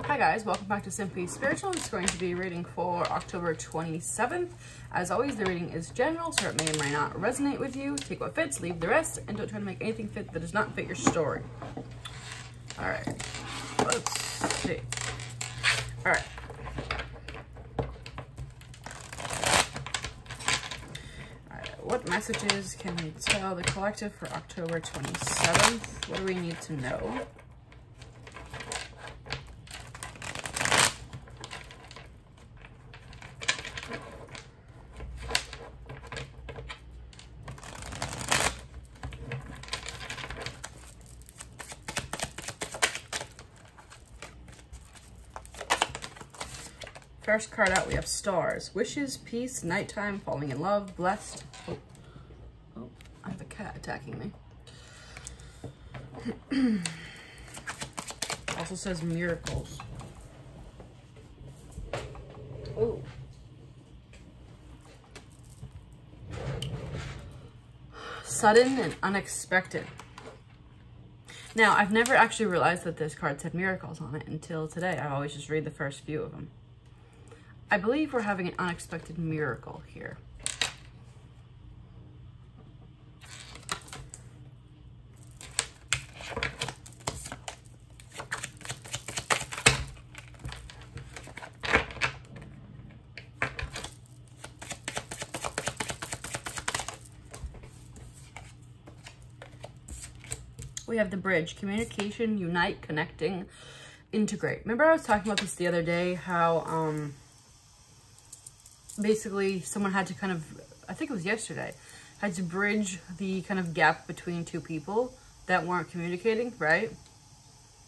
Hi guys, welcome back to Simply Spiritual. It's going to be reading for October 27th. As always, the reading is general, so it may or may not resonate with you. Take what fits, leave the rest, and don't try to make anything fit that does not fit your story. Alright, let's see. Alright. What messages can we tell the collective for October 27th? What do we need to know? First card out, we have stars. Wishes, peace, nighttime, falling in love, blessed. Oh, I have a cat attacking me. Also says miracles. Oh. Sudden and unexpected. Now, I've never actually realized that this card said miracles on it until today. I always just read the first few of them. I believe we're having an unexpected miracle here. We have the bridge, communication, unite, connecting, integrate. Remember I was talking about this the other day, how basically someone had to kind of, I think it was yesterday, had to bridge the kind of gap between two people that weren't communicating, right?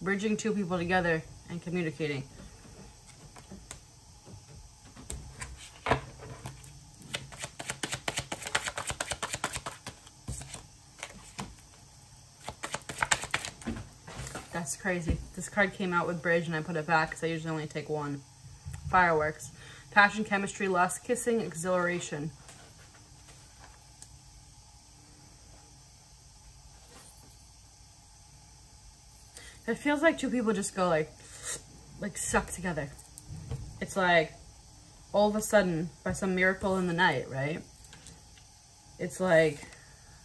Bridging two people together and communicating. That's crazy. This card came out with bridge and I put it back because I usually only take one. Fireworks. Passion, chemistry, lust, kissing, exhilaration. It feels like two people just go like suck together. It's like all of a sudden, by some miracle in the night, right? It's like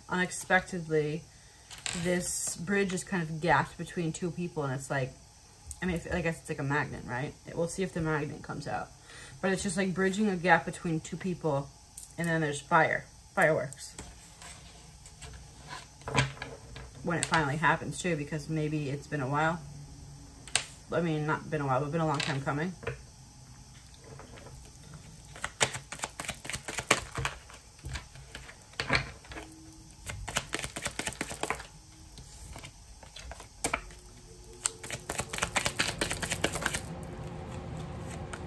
unexpectedly, this bridge is kind of gapped between two people, and it's like, I mean, I guess it's like a magnet, right? We'll see if the magnet comes out. But it's just like bridging a gap between two people, and then there's fireworks. When it finally happens too, because maybe it's been a while. I mean, not been a while, but been a long time coming.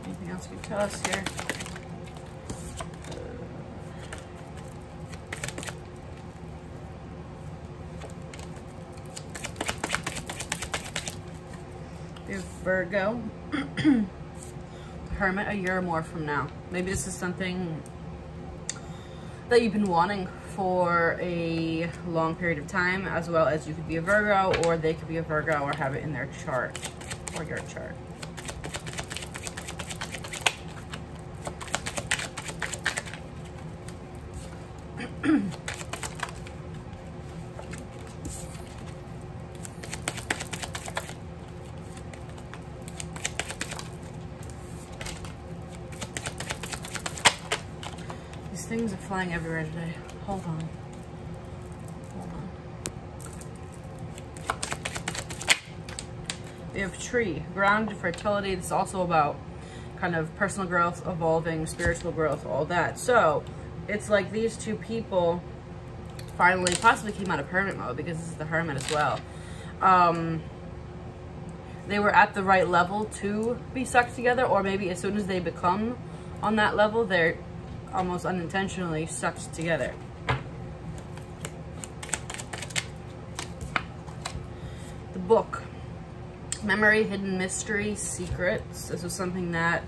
Anything else you can tell us here? We have Virgo. Hermit a year or more from now. Maybe this is something that you've been wanting for a long period of time, as well as you could be a Virgo, or they could be a Virgo, or have it in their chart, or your chart. Things are flying everywhere today. Hold on. Hold on. We have tree, ground, fertility. This is also about kind of personal growth, evolving, spiritual growth, all that. So it's like these two people finally possibly came out of hermit mode, because this is the hermit as well. They were at the right level to be sucked together, or maybe as soon as they become on that level, they're almost unintentionally sucked together. The book, memory, hidden mystery, secrets. This was something that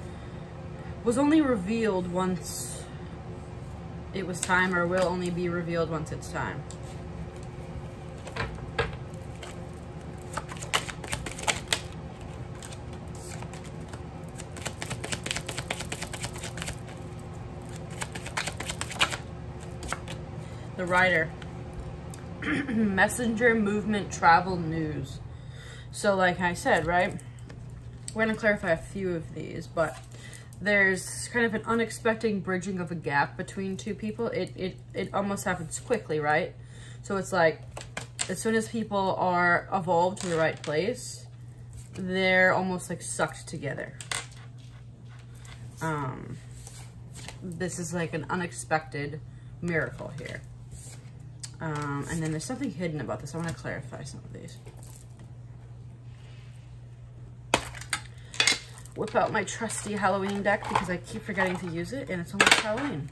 was only revealed once it was time, or will only be revealed once it's time. The Rider. Messenger, movement, travel, news. So like I said, right? We're going to clarify a few of these, but there's kind of an unexpected bridging of a gap between two people. It almost happens quickly, right? So it's like, as soon as people are evolved to the right place, they're almost like sucked together. This is like an unexpected miracle here. And then there's something hidden about this. I want to clarify some of these. Whip out my trusty Halloween deck because I keep forgetting to use it, and it's almost Halloween.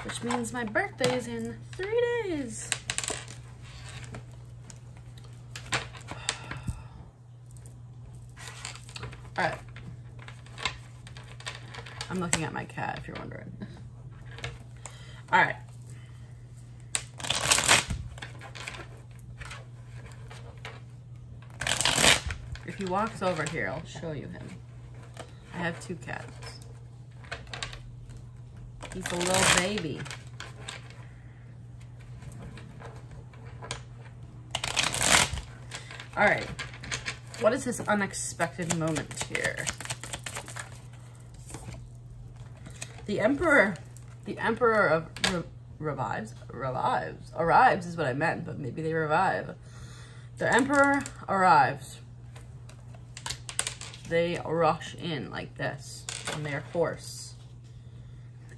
Which means my birthday is in 3 days. Alright. I'm looking at my cat, if you're wondering. Alright. If he walks over here, I'll show you him. I have 2 cats. He's a little baby. Alright. What is this unexpected moment here? The Emperor of arrives is what I meant, but maybe they revive. The Emperor arrives. They rush in like this on their horse.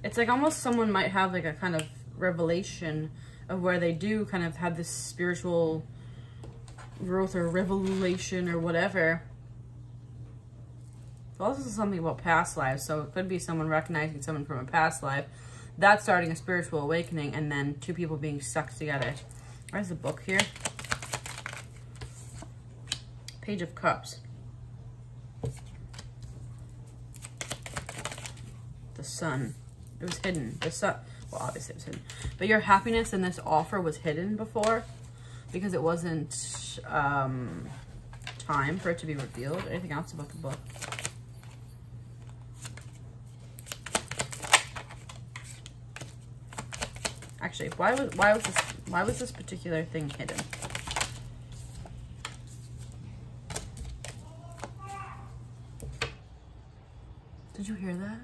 It's like almost someone might have like a kind of revelation of where they do kind of have this spiritual growth or revelation or whatever. It's also something about past lives, so it could be someone recognizing someone from a past life, that's starting a spiritual awakening, and then 2 people being stuck together. Where's the book here? Page of Cups. The Sun. It was hidden. The Sun. Well, obviously it was hidden. But your happiness in this offer was hidden before because it wasn't time for it to be revealed. Anything else about the book? Actually, why was this particular thing hidden? Did you hear that?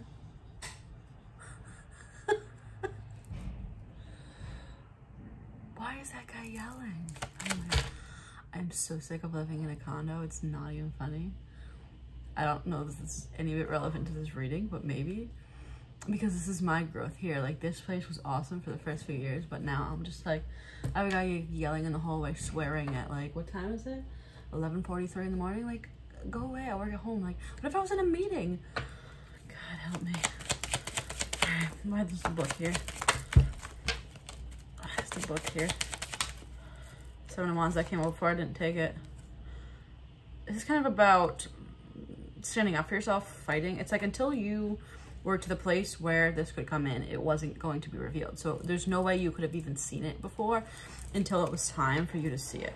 Why is that guy yelling? Oh my God. I'm so sick of living in a condo. It's not even funny. I don't know if this is any bit relevant to this reading, but maybe. Because this is my growth here. Like, this place was awesome for the first few years, but now I'm just like, I have a guy yelling in the hallway, swearing at like, what time is it? 11:43 in the morning? Like, go away, I work at home. Like, what if I was in a meeting? God help me. Alright, why is the book here? There's the book here. 7 of Wands that came up before, I didn't take it. This is kind of about standing up for yourself, fighting. It's like until you were to the place where this could come in, it wasn't going to be revealed. So there's no way you could have even seen it before until it was time for you to see it.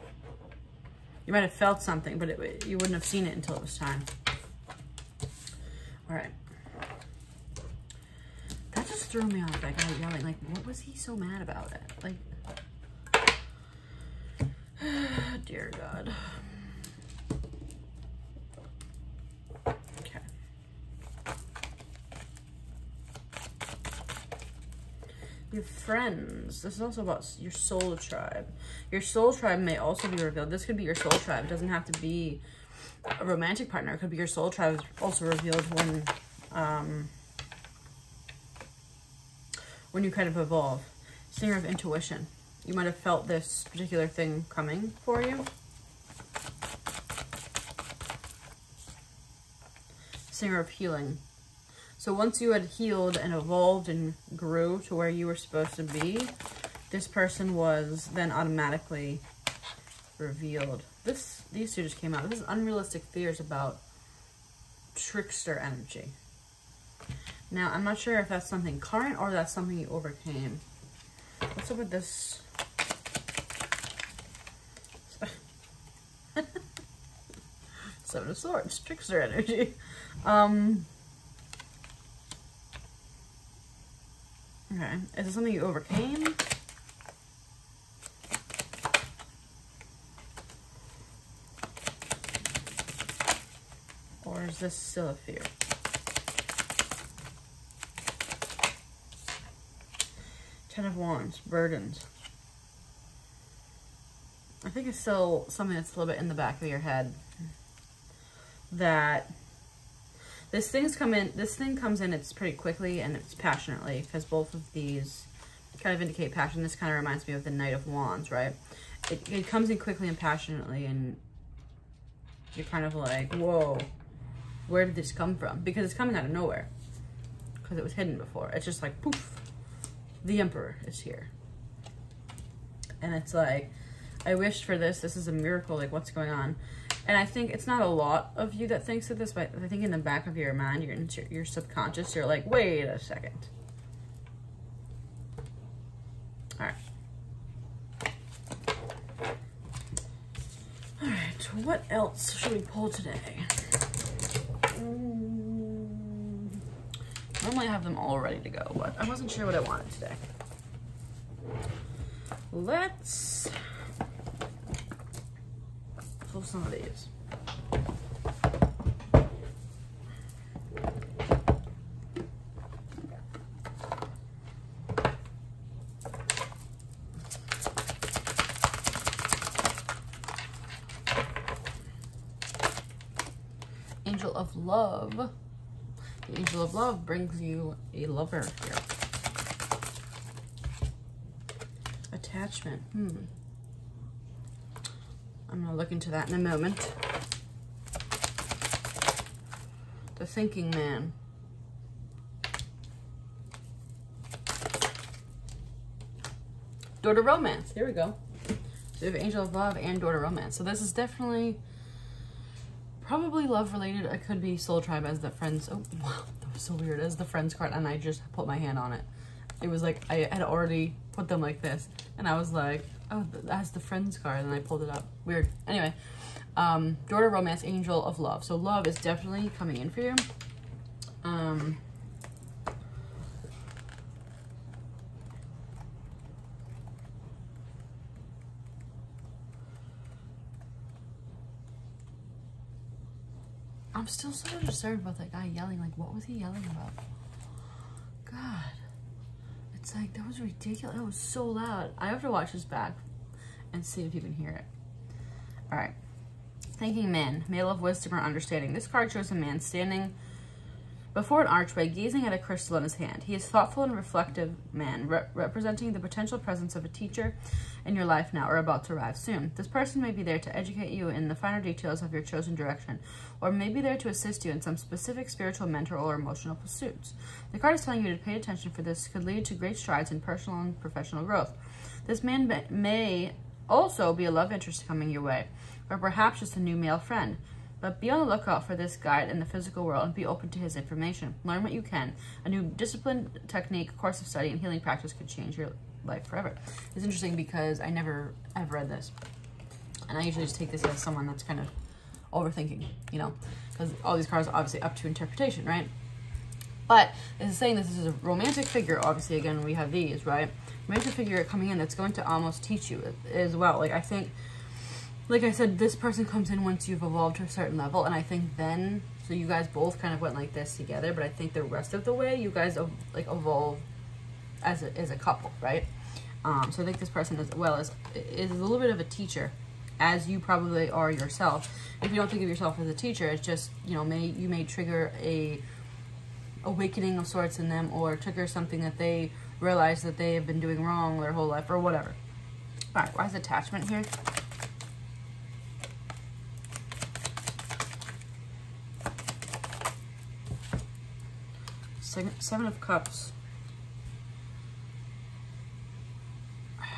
You might have felt something, but you wouldn't have seen it until it was time. All right. That just threw me off, that guy yelling. Like, what was he so mad about it? Like, dear God. Okay. Your friends. This is also about your soul tribe. Your soul tribe may also be revealed. This could be your soul tribe. It doesn't have to be a romantic partner. It could be your soul tribe also revealed when you kind of evolve. Singer of intuition. You might have felt this particular thing coming for you. Singer of healing. So once you had healed and evolved and grew to where you were supposed to be, this person was then automatically revealed. These 2 just came out. This is unrealistic fears about trickster energy. Now, I'm not sure if that's something current or that's something you overcame. What's up with this? Seven of Swords, trickster energy. Okay, is it something you overcame? Or is this still a fear? Ten of Wands, burdens. I think it's still something that's a little bit in the back of your head. That this thing comes in, it's pretty quickly and it's passionately, because both of these kind of indicate passion. This kind of reminds me of the Knight of Wands, right? It comes in quickly and passionately, and you're kind of like, whoa, where did this come from? Because it's coming out of nowhere, because it was hidden before. It's just like, poof, the Emperor is here. And it's like, I wished for this. This is a miracle. Like, what's going on? And I think it's not a lot of you that thinks of this, but I think in the back of your mind, your subconscious, you're like, wait a second. All right. All right, what else should we pull today? Normally I have them all ready to go, but I wasn't sure what I wanted today. Let's pull some of these. Angel of Love. The Angel of Love brings you a lover here. Attachment. I'm gonna look into that in a moment. The Thinking Man. Door to Romance. Here we go. So we have Angel of Love and Door to Romance. So this is definitely probably love related. It could be Soul Tribe as the Friends. Oh, wow, that was so weird. As the Friends card, and I just put my hand on it. It was like I had already put them like this, and I was like, oh, that's the Friends card, and I pulled it up. Weird. Anyway, Door to Romance, Angel of Love. So love is definitely coming in for you. I'm still so disturbed about that guy yelling. Like, what was he yelling about? God. It's like, that was ridiculous. That was so loud. I have to watch this back and see if you can hear it. All right. Thinking Man, male of wisdom or understanding. This card shows a man standing before an archway, gazing at a crystal in his hand. He is thoughtful and reflective man, representing the potential presence of a teacher in your life now or about to arrive soon. This person may be there to educate you in the finer details of your chosen direction, or may be there to assist you in some specific spiritual, mental, or emotional pursuits. The card is telling you to pay attention, for this could lead to great strides in personal and professional growth. This man may also be a love interest coming your way, or perhaps just a new male friend. But be on the lookout for this guide in the physical world and be open to his information. Learn what you can. A new discipline, technique, course of study, and healing practice could change your life forever. It's interesting because I've read this. And I usually just take this as someone that's kind of overthinking, you know, because all these cards are obviously up to interpretation, right? But this is saying this is a romantic figure. Obviously, again, we have these, right? Romantic figure coming in that's going to almost teach you as well. Like, I think, like I said, this person comes in once you've evolved to a certain level, and I think then, so you guys both kind of went like this together, but I think the rest of the way, you guys like evolve as a couple, right? So I think this person as well is a little bit of a teacher, as you probably are yourself. If you don't think of yourself as a teacher, it's just, you know, you may trigger a awakening of sorts in them, or trigger something that they realize that they have been doing wrong their whole life, or whatever. All right, why is attachment here? Seven of Cups.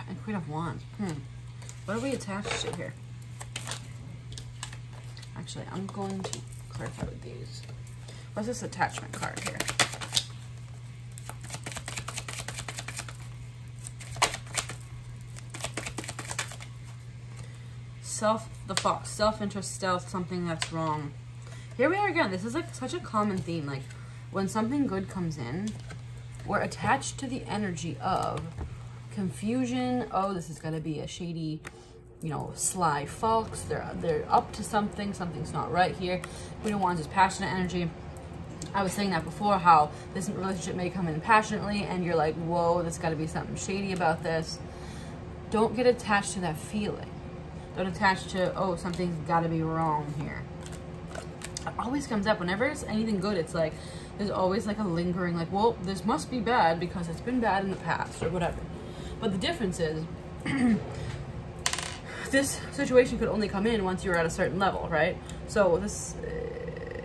And Queen of Wands. What are we attached to here? Actually, I'm going to clarify with these. What's this attachment card here? The Fox. Self-interest, stealth, something that's wrong. Here we are again. This is like such a common theme. Like, when something good comes in, we're attached to the energy of confusion. Oh, this is going to be a shady you know, sly fox. They're up to something. Something's not right here. Queen of Wands is passionate energy. I was saying that before, how this relationship may come in passionately and you're like, whoa, there's got to be something shady about this. Don't get attached to that feeling. Don't attach to, oh, something's got to be wrong here. It always comes up whenever it's anything good. It's like there's always like a lingering, like, well, this must be bad because it's been bad in the past or whatever. But the difference is this situation could only come in once you're at a certain level, right? So this,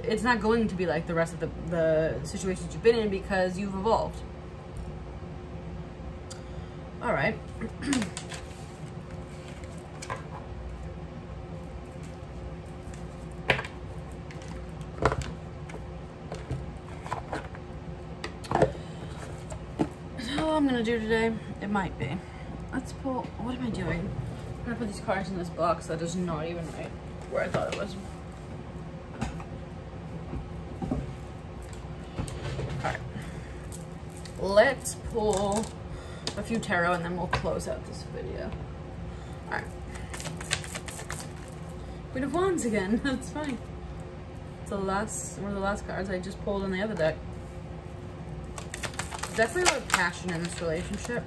it's not going to be like the rest of the situations you've been in because you've evolved. All right. I'm gonna do today, it might be, let's pull, what am I doing? I'm gonna put these cards in this box that is not even right where I thought it was. Alright, let's pull a few tarot and then we'll close out this video. Alright, Queen of Wands again. That's funny. It's the last, one of the last cards I just pulled in the other deck. Definitely a lot of passion in this relationship.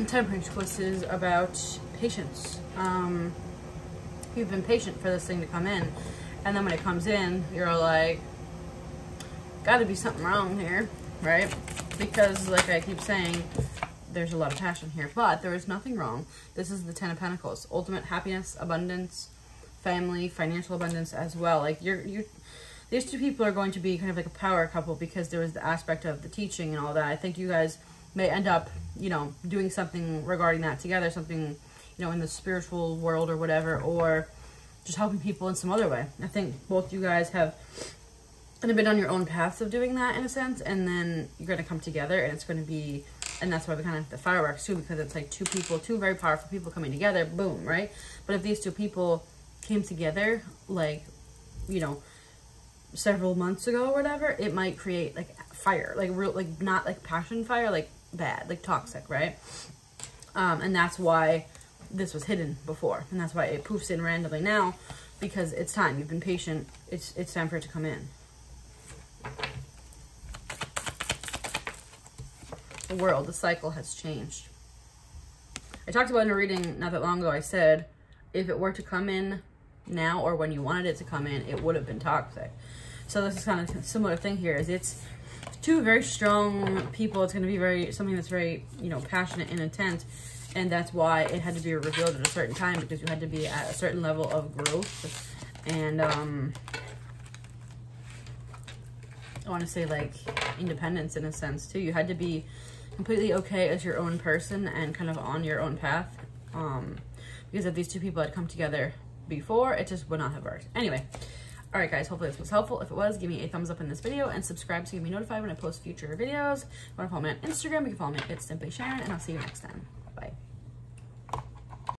Temperance twist is about patience. You've been patient for this thing to come in, and then when it comes in, you're like, gotta be something wrong here, right? Because like I keep saying, there's a lot of passion here, but there is nothing wrong. This is the Ten of Pentacles, ultimate happiness, abundance, family, financial abundance as well. Like these two people are going to be kind of like a power couple because there was the aspect of the teaching and all that. I think you guys may end up, you know, doing something regarding that together, something, you know, in the spiritual world or whatever, or just helping people in some other way. I think both you guys have kind of been on your own paths of doing that in a sense, and then you're going to come together and it's going to be, and that's why we kind of the fireworks too, because it's like two people, two very powerful people coming together, boom, right? But if these two people came together, like, you know, several months ago or whatever, it might create like fire, like real, like not like passion fire, like bad, like toxic, right? And that's why this was hidden before, and that's why it poofs in randomly now, because it's time. You've been patient. It's time for it to come in. The world, the cycle has changed. I talked about in a reading not that long ago. I said if it were to come in now or when you wanted it to come in, it would have been toxic. So this is kind of a similar thing here. Is it's two very strong people. It's going to be very something that's very, you know, passionate and intense, and that's why it had to be revealed at a certain time, because you had to be at a certain level of growth and I want to say like independence in a sense too. You had to be completely okay as your own person and kind of on your own path, because if these two people had come together before, it just would not have worked. Anyway, all right guys, hopefully this was helpful. If it was, give me a thumbs up in this video and subscribe so you can be notified when I post future videos. If you want to follow me on Instagram, you can follow me at Simply Sharon, and I'll see you next time.